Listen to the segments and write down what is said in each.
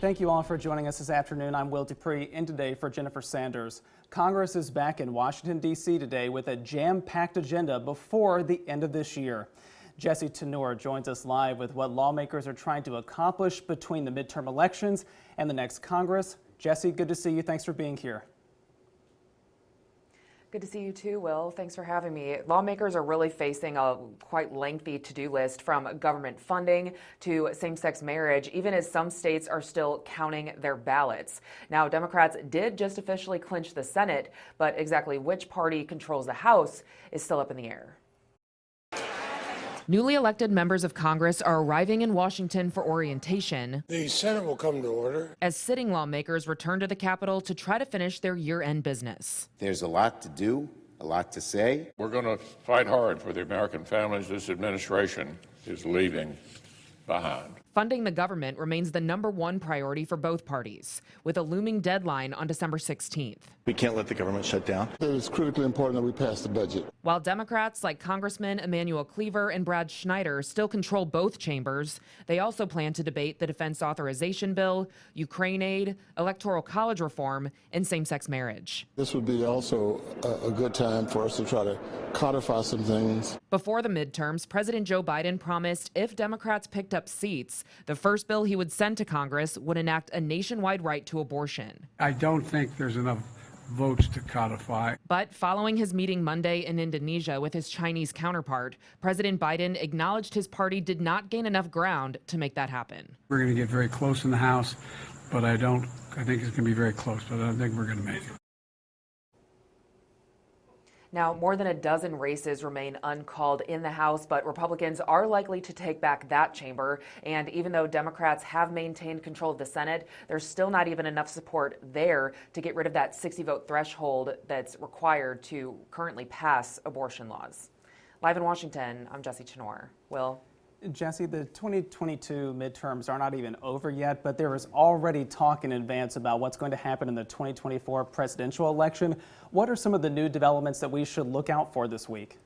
Thank you all for joining us this afternoon. I'm Will Dupree, in today for Jennifer Sanders. Congress is back in Washington, D.C. today with a jam-packed agenda before the end of this year. Jesse Tenor joins us live with what lawmakers are trying to accomplish between the midterm elections and the next Congress. Jesse, good to see you. Thanks for being here. Good to see you too, Will. Thanks for having me. Lawmakers are really facing a quite lengthy to-do list, from government funding to same-sex marriage, even as some states are still counting their ballots. Now, Democrats did just officially clinch the Senate, but exactly which party controls the House is still up in the air. Newly elected members of Congress are arriving in Washington for orientation. The Senate will come to order as sitting lawmakers return to the Capitol to try to finish their year-end business. There's a lot to do, a lot to say. We're going to fight hard for the American families this administration is leaving behind. Funding the government remains the #1 priority for both parties, with a looming deadline on December 16th. We can't let the government shut down. It is critically important that we pass the budget. While Democrats like Congressman Emanuel Cleaver and Brad Schneider still control both chambers, they also plan to debate the defense authorization bill, Ukraine aid, electoral college reform, and same-sex marriage. This would be also a good time for us to try to codify some things. Before the midterms, President Joe Biden promised if Democrats picked up seats, the first bill he would send to Congress would enact a nationwide right to abortion. I don't think there's enough votes to codify. But following his meeting Monday in Indonesia with his Chinese counterpart, President Biden acknowledged his party did not gain enough ground to make that happen. We're going to get very close in the House, but I think it's going to be very close, but I don't think we're going to make it. Now, more than a dozen races remain uncalled in the House, but Republicans are likely to take back that chamber. And even though Democrats have maintained control of the Senate, there's still not even enough support there to get rid of that 60-vote threshold that's required to currently pass abortion laws. Live in Washington, I'm Jesse Tenor. Will? Jesse, the 2022 midterms are not even over yet, but there is already talk in advance about what's going to happen in the 2024 presidential election. What are some of the new developments that we should look out for this week?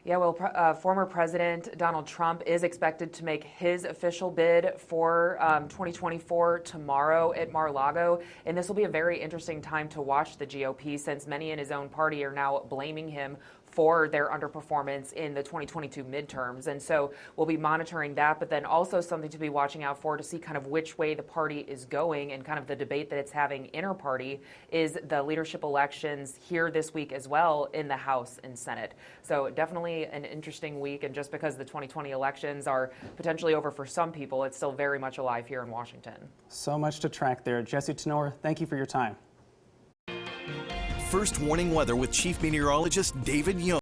Yeah, well, former President Donald Trump is expected to make his official bid for 2024 tomorrow at Mar-a-Lago, and this will be a very interesting time to watch the GOP, since many in his own party are now blaming him for their underperformance in the 2022 midterms. And so we'll be monitoring that, but then also something to be watching out for to see kind of which way the party is going, and kind of the debate that it's having inter-party is the leadership elections here this week as well in the House and Senate. So definitely an interesting week, and just because the 2020 elections are potentially over for some people, it's still very much alive here in Washington. So much to track there. Jesse Tenor, thank you for your time. First warning weather with Chief Meteorologist David Young.